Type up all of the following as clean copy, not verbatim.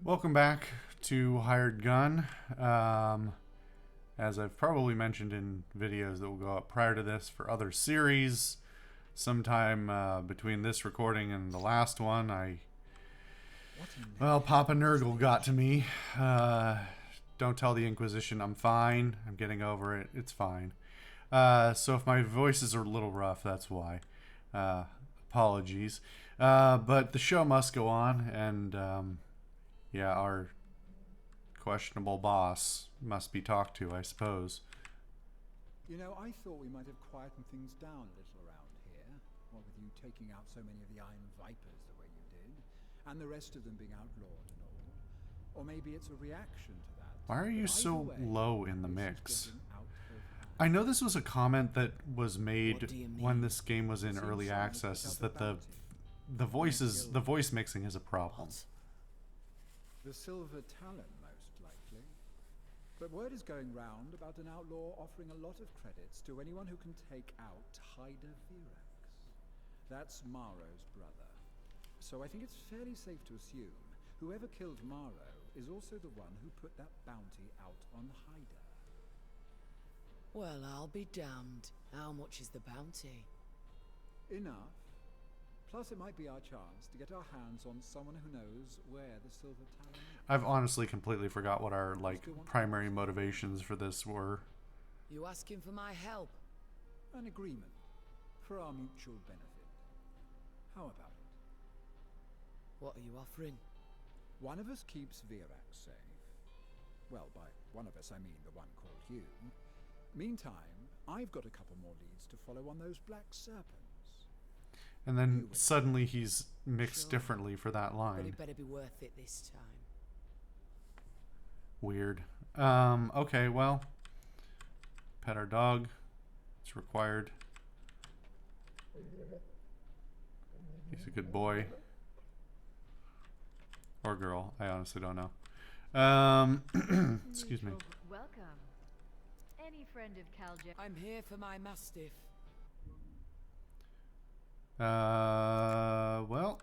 Welcome back to Hired Gun. As I've probably mentioned in videos that will go up prior to this for other series, sometime between this recording and the last one, Papa Nurgle got to me. Don't tell the Inquisition I'm fine. I'm getting over it. It's fine. So if my voices are a little rough, that's why. Apologies. But the show must go on, and our questionable boss must be talked to, I suppose. You know, I thought we might have quietened things down a little around here. What with you taking out so many of the Iron Vipers the way you did, and the rest of them being outlawed and all. Or maybe it's a reaction to that. Why are you so way, low in the mix? I know this was a comment that was made when this game was in early access, is that the voice mixing is a problem. The Silver Talon, most likely. But word is going round about an outlaw offering a lot of credits to anyone who can take out Hyder Virax. That's Maro's brother. So I think it's fairly safe to assume whoever killed Maro is also the one who put that bounty out on Hyder. Well, I'll be damned. How much is the bounty? Enough. Plus, it might be our chance to get our hands on someone who knows where the Silver Talon is. I've honestly completely forgot what our primary motivations for this were. You asking for my help? An agreement for our mutual benefit. How about it? What are you offering? One of us keeps Virax safe. Well, by one of us I mean the one called you. Meantime, I've got a couple more leads to follow on those black serpents. And then suddenly he's mixed differently for that line. But it better be worth it this time. Weird. Okay, well. Pet our dog. It's required. He's a good boy. Or girl. I honestly don't know. Excuse me. Welcome. Any friend of Calja. I'm here for my mastiff. Well.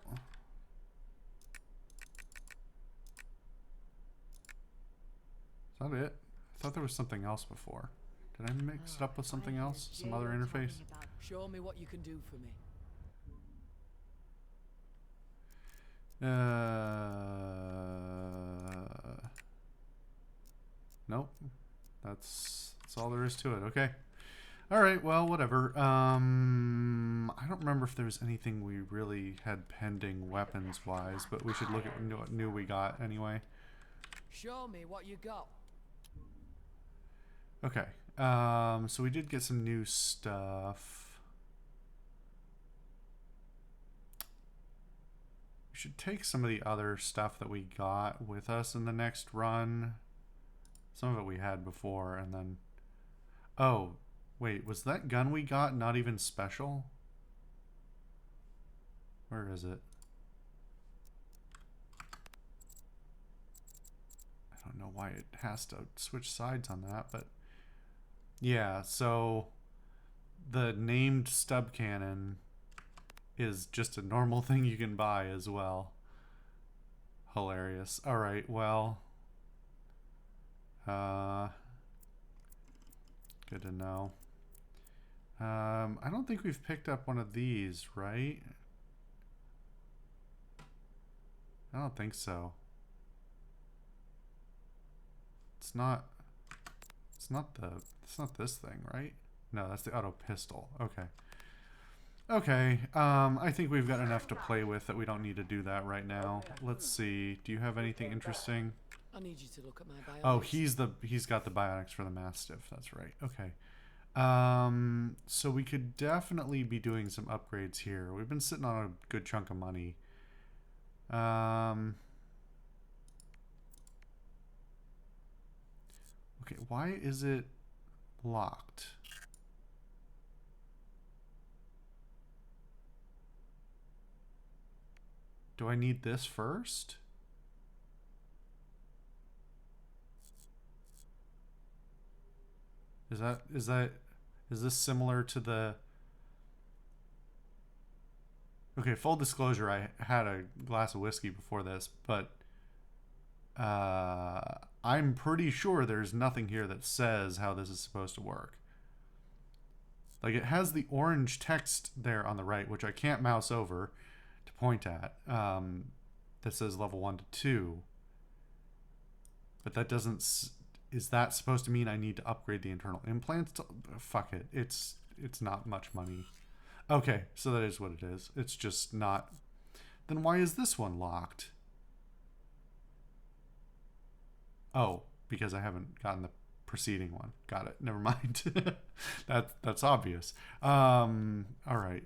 Is that it? I thought there was something else before. Did I mix it up with something else? Some other interface? Show me what you can do for me. Nope. That's all there is to it. Okay. All right, well, whatever. I don't remember if there was anything we really had pending weapons-wise, but we should look at what new we got anyway. Show me what you got. Okay. So we did get some new stuff. We should take some of the other stuff that we got with us in the next run. Some of it we had before, and then... Oh... Wait, was that gun we got not even special? Where is it? I don't know why it has to switch sides on that, but... Yeah, so... The named stub cannon is just a normal thing you can buy as well. Hilarious. Alright, well... Good to know. I don't think we've picked up one of these, right? I don't think so. It's not this thing, right? No, that's the auto pistol. Okay. Okay, I think we've got enough to play with that we don't need to do that right now. Let's see. Do you have anything interesting? I need you to look at my bionics. Oh, he's got the bionics for the Mastiff. That's right. Okay. So we could definitely be doing some upgrades here. We've been sitting on a good chunk of money. Okay, why is it locked? Do I need this first? Is this similar to the... Okay, full disclosure, I had a glass of whiskey before this, but I'm pretty sure there's nothing here that says how this is supposed to work. Like, it has the orange text there on the right, which I can't mouse over to point at, that says level 1 to 2. But that doesn't... Is that supposed to mean I need to upgrade the internal implants? Fuck it. It's not much money. Okay, so that is what it is. It's just not... Then why is this one locked? Oh, because I haven't gotten the preceding one. Got it. Never mind. That's obvious. All right.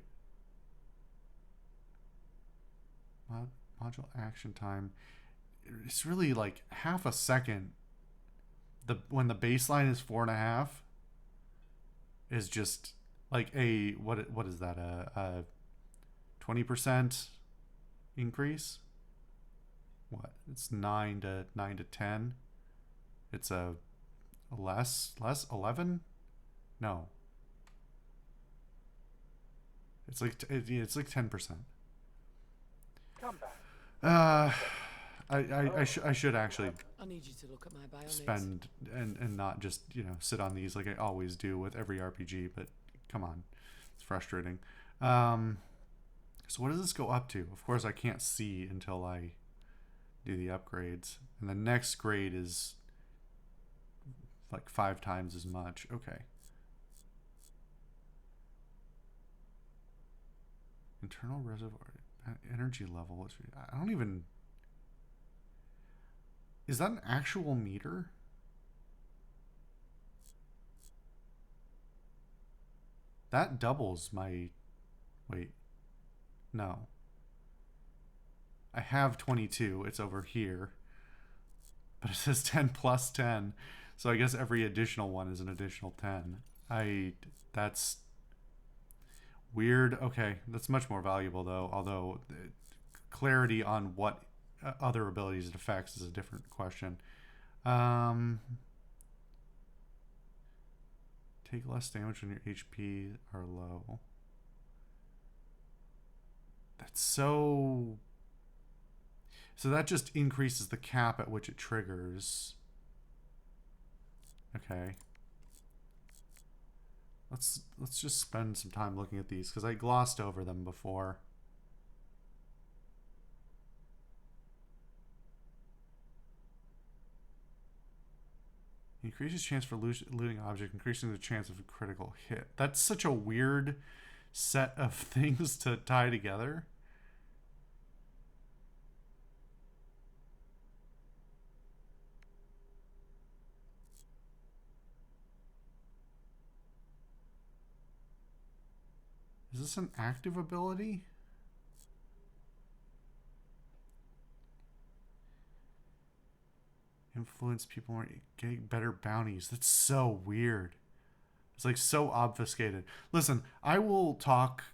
Module action time. It's really like half a second. When the baseline is 4.5 is just like a what is that, a 20% increase? What? It's 9 to 10. It's a less 11? No. It's like 10%. Come back. I should actually I need you to look at my bio notes. spend and not just, sit on these like I always do with every RPG, but come on. It's frustrating. So what does this go up to? Of course I can't see until I do the upgrades. And the next grade is like 5 times as much. Okay. Internal reservoir energy level. I don't even... Is that an actual meter? That doubles my... Wait. No. I have 22. It's over here. But it says 10 plus 10. So I guess every additional one is an additional 10. That's weird. Okay. That's much more valuable, though. Although clarity on what other abilities it affects is a different question. Take less damage when your HP are low. That's so that just increases the cap at which it triggers. Okay. Let's just spend some time looking at these because I glossed over them before. Increases chance for looting object, increasing the chance of a critical hit. That's such a weird set of things to tie together. Is this an active ability? Influence people more, getting better bounties. That's so weird. It's like so obfuscated. Listen, I will talk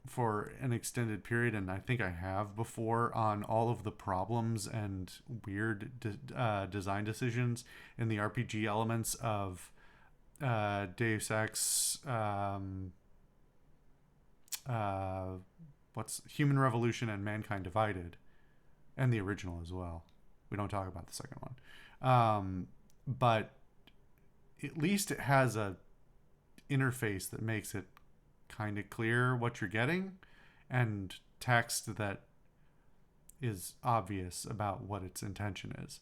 for an extended period, and I think I have before, on all of the problems and weird design decisions in the RPG elements of Deus Ex, what's Human Revolution and Mankind Divided, and the original as well. We don't talk about the second one. But at least it has a interface that makes it kind of clear what you're getting and text that is obvious about what its intention is.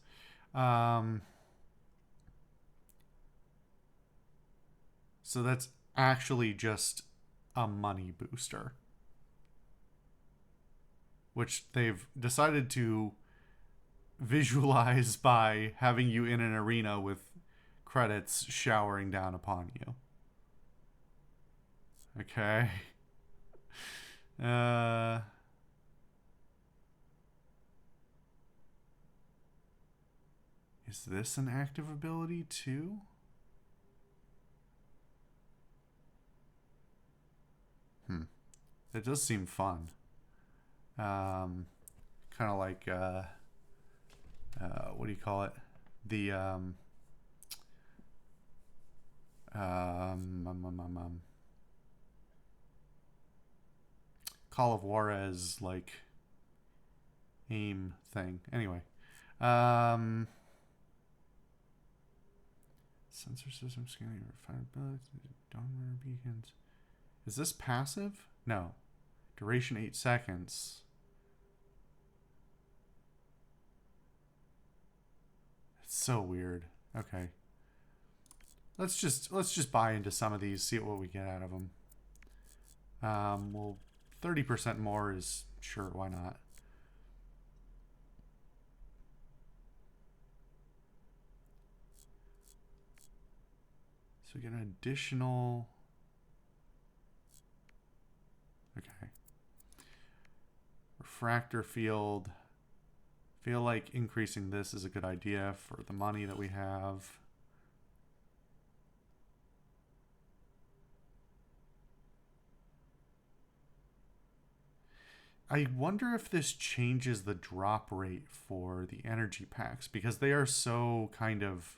So that's actually just a money booster, which they've decided to visualize by having you in an arena with credits showering down upon you. Okay. Is this an active ability too? It does seem fun. Kind of like what do you call it? The Call of Juarez like aim thing. Anyway, Sensor system scanning refinability. Donor beacons. Is this passive? No. Duration 8 seconds. It's so weird. Okay. Let's just buy into some of these, see what we get out of them. Well, 30% more is sure, why not? So we get an additional. Okay. Refractor field. Feel like increasing this is a good idea for the money that we have. I wonder if this changes the drop rate for the energy packs, because they are so kind of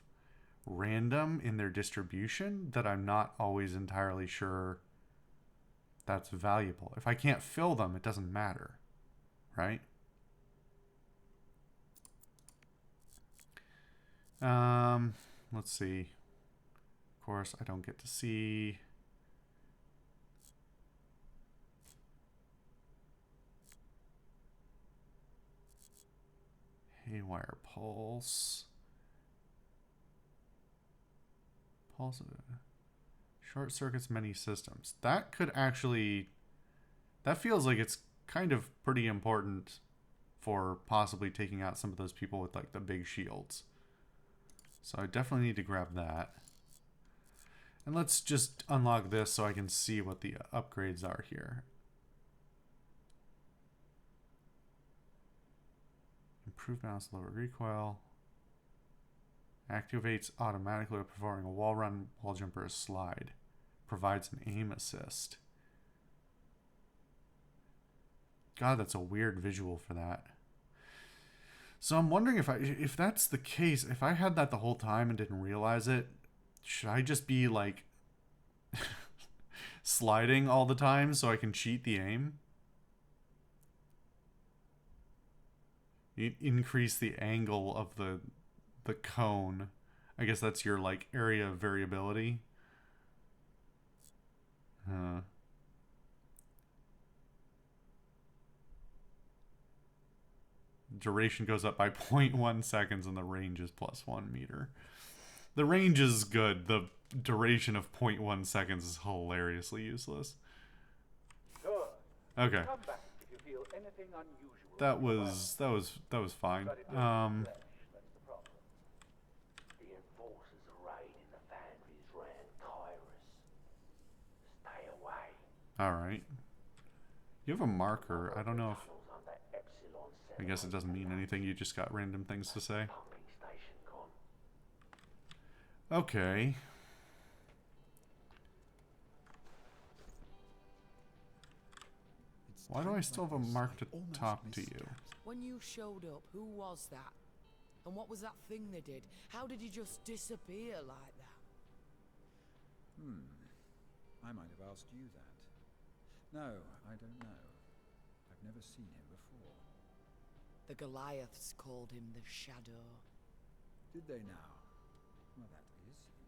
random in their distribution that I'm not always entirely sure that's valuable. If I can't fill them, it doesn't matter, right? Let's see. Of course, I don't get to see. Haywire pulse. Pulse. Short circuits many systems. That could actually. That feels like it's kind of pretty important for possibly taking out some of those people with like the big shields. So I definitely need to grab that. And let's just unlock this so I can see what the upgrades are here. Improved balance, lower recoil. Activates automatically performing a wall run, wall jump, or a slide. Provides an aim assist. God, that's a weird visual for that. So I'm wondering if that's the case, if I had that the whole time and didn't realize it, should I just be like sliding all the time so I can cheat the aim? Increase the angle of the cone. I guess that's your like area of variability. Duration goes up by 0.1 seconds and the range is +1 meter. The range is good. The duration of 0.1 seconds is hilariously useless. Good. Okay. Come back if you feel anything unusual. That was fine. But it doesn't flesh, that's the problem. The enforcers are raiding the foundries around Kyrus. Stay away. Alright. You have a marker. I don't know if... I guess it doesn't mean anything. You just got random things to say. Okay. Why do I still have a mark to talk to you? When you showed up, who was that? And what was that thing they did? How did he just disappear like that? I might have asked you that. No, I don't know. I've never seen him before. The Goliaths called him the Shadow. Did they now? Well, that is interesting.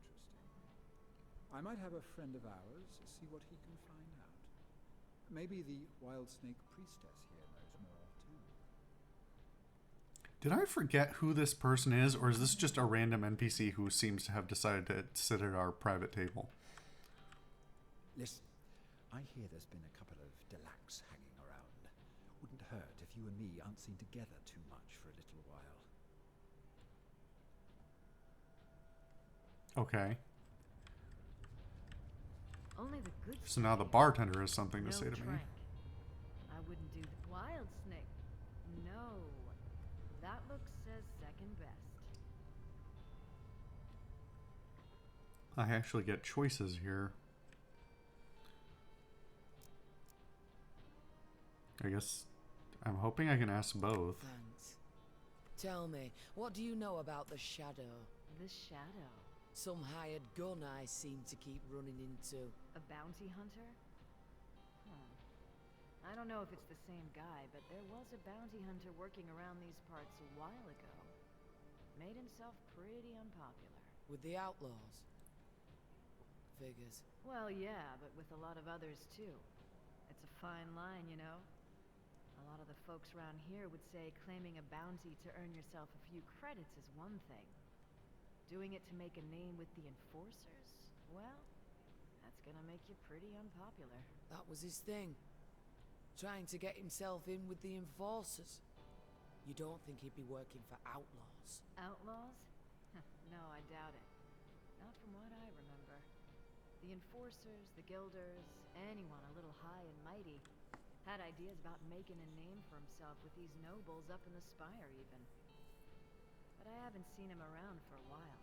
I might have a friend of ours see what he can find out. Maybe the Wild Snake Priestess here knows more, too. Did I forget who this person is, or is this just a random NPC who seems to have decided to sit at our private table? Listen, I hear there's been a couple of Delacs hanging around. Wouldn't hurt if you and me aren't seen together too much for a little while. Okay. Only the good So now the stay. bartender has something to No say to me. trank. I wouldn't do the wild snake. No. That looks says second best. I actually get choices here. I guess I'm hoping I can ask both. Thanks. Tell me, what do you know about the Shadow? The shadow. Some hired gun I seem to keep running into. A bounty hunter? I don't know if it's the same guy, but there was a bounty hunter working around these parts a while ago. Made himself pretty unpopular. With the outlaws. Figures. Well, yeah, but with a lot of others too. It's a fine line, you know? A lot of the folks around here would say claiming a bounty to earn yourself a few credits is one thing. Doing it to make a name with the enforcers? Well, that's gonna make you pretty unpopular. That was his thing. Trying to get himself in with the enforcers. You don't think he'd be working for outlaws? Outlaws? No, I doubt it. Not from what I remember. The enforcers, the guilders, anyone a little high and mighty had ideas about making a name for himself with these nobles up in the spire even. But I haven't seen him around for a while.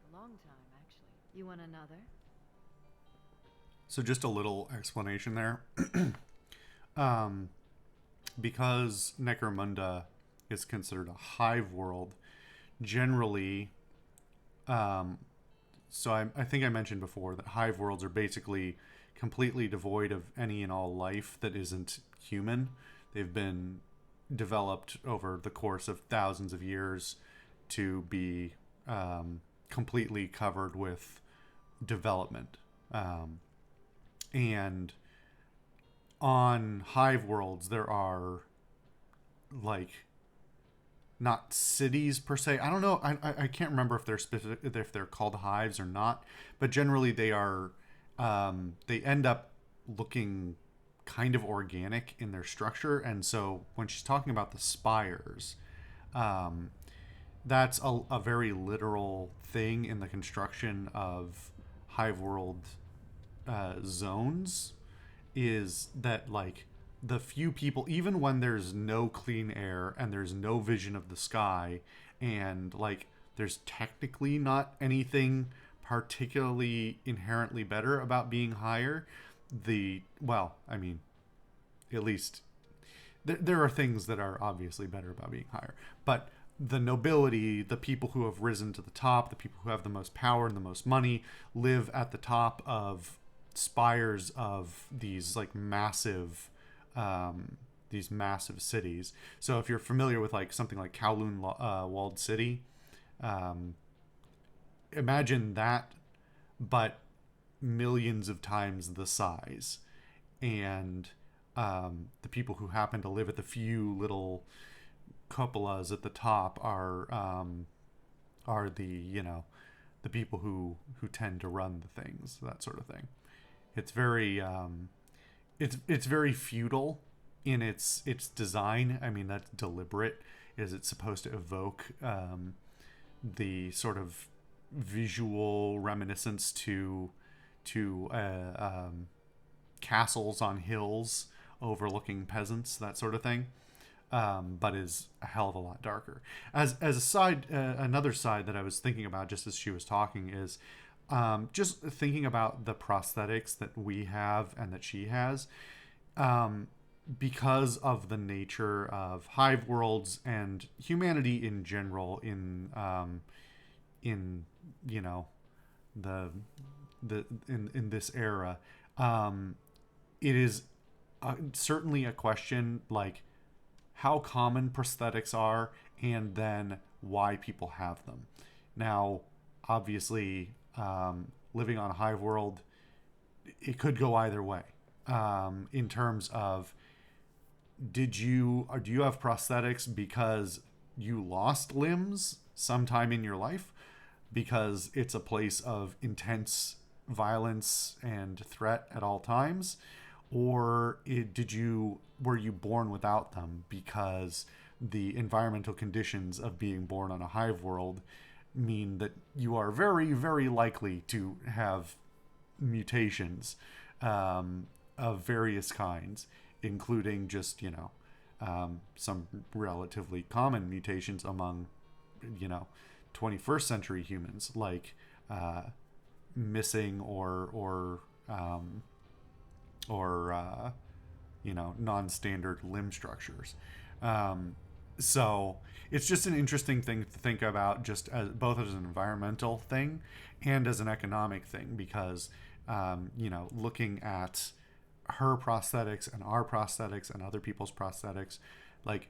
A long time, actually. You want another? So just a little explanation there. Because Necromunda is considered a hive world, generally, so I think I mentioned before that hive worlds are basically completely devoid of any and all life that isn't human. They've been developed over the course of thousands of years to be completely covered with development. And on hive worlds, there are like not cities per se. I don't know. I can't remember if they're specific, if they're called hives or not. But generally, they are. They end up looking kind of organic in their structure, and so when she's talking about the spires, that's a very literal thing in the construction of hive world zones. Is that like the few people, even when there's no clean air and there's no vision of the sky, and like there's technically not anything particularly inherently better about being higher, at least there are things that are obviously better about being higher, but the nobility, the people who have risen to the top, the people who have the most power and the most money, live at the top of spires of these like massive cities. So if you're familiar with like something like Kowloon walled city, imagine that, but millions of times the size. And the people who happen to live at the few little cupolas at the top are the people who tend to run the things, that sort of thing. It's very it's very feudal in its design. I mean, that's deliberate. Is it supposed to evoke the sort of visual reminiscence to castles on hills overlooking peasants, that sort of thing, but is a hell of a lot darker. As a side, another side that I was thinking about just as she was talking is just thinking about the prosthetics that we have and that she has, because of the nature of hive worlds and humanity in general in you know in this era, it is certainly a question like how common prosthetics are and then why people have them. Now, obviously, living on a hive world, it could go either way. In terms of, do you have prosthetics because you lost limbs sometime in your life, because it's a place of intense violence and threat at all times, or were you born without them because the environmental conditions of being born on a hive world mean that you are very, very likely to have mutations of various kinds, including just, some relatively common mutations among, 21st century humans, like missing or non-standard limb structures. So it's just an interesting thing to think about, just as both as an environmental thing and as an economic thing, because looking at her prosthetics and our prosthetics and other people's prosthetics, like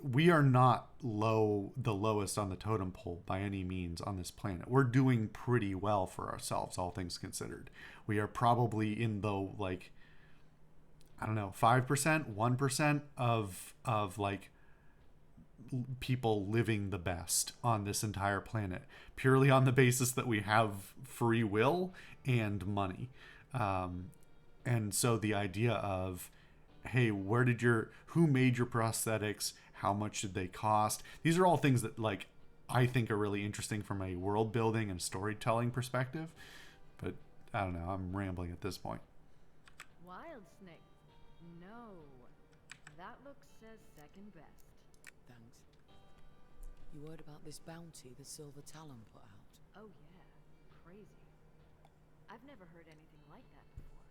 we are not the lowest on the totem pole by any means on this planet. We're doing pretty well for ourselves, all things considered. We are probably in the, like, I don't know, 5%, 1% of like people living the best on this entire planet, purely on the basis that we have free will and money. And so the idea of, hey, who made your prosthetics? How much did they cost? These are all things that, like, I think are really interesting from a world building and storytelling perspective. But I don't know, I'm rambling at this point. Wild snake. No. That looks says second best. Thanks. You heard about this bounty the Silver Talon put out? Oh yeah. Crazy. I've never heard anything like that before.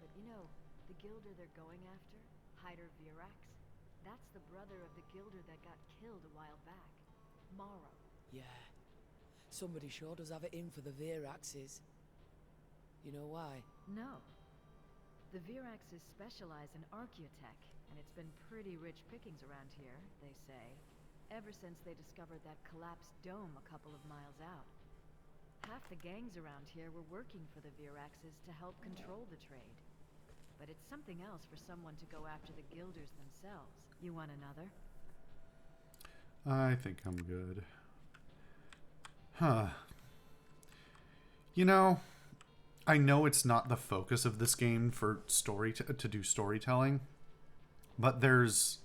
But you know, the Gilder they're going after, Hyder Virax, that's the brother of the Gilder that got killed a while back. Morrow. Yeah. Somebody sure does have it in for the Viraxes. You know why? No. The Viraxes specialize in archaeotech, and it's been pretty rich pickings around here, they say, ever since they discovered that collapsed dome a couple of miles out. Half the gangs around here were working for the Viraxes to help control the trade. But it's something else for someone to go after the Gilders themselves. You want another? I think I'm good. Huh. You know, I know it's not the focus of this game for to do storytelling, but this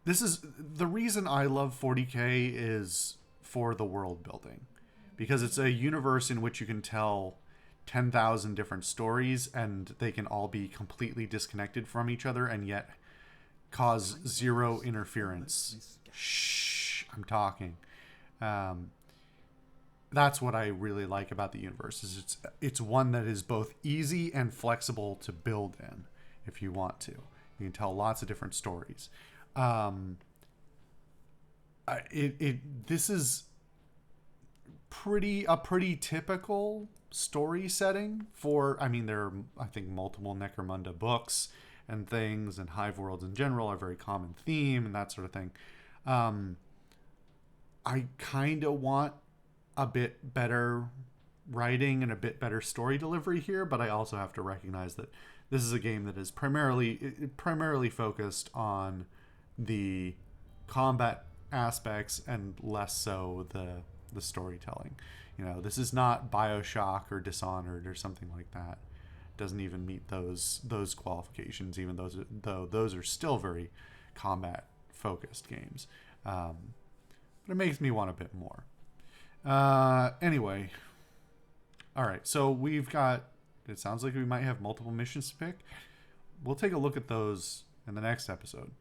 is the reason I love 40K is for the world building, because it's a universe in which you can tell 10,000 different stories and they can all be completely disconnected from each other and yet cause zero interference. Shh, I'm talking. That's what I really like about the universe, is it's one that is both easy and flexible to build in if you want to. You can tell lots of different stories. This is a pretty typical story setting for, I mean, there are, I think, multiple Necromunda books and things, and Hive worlds in general are a very common theme and that sort of thing. I kind of want a bit better writing and a bit better story delivery here, but I also have to recognize that this is a game that is primarily focused on the combat aspects and less so the storytelling. You know, this is not BioShock or Dishonored or something like that. It doesn't even meet those qualifications, even though those are still very combat focused games. But it makes me want a bit more. Anyway, all right, so we've got, it sounds like we might have multiple missions to pick. We'll take a look at those in the next episode.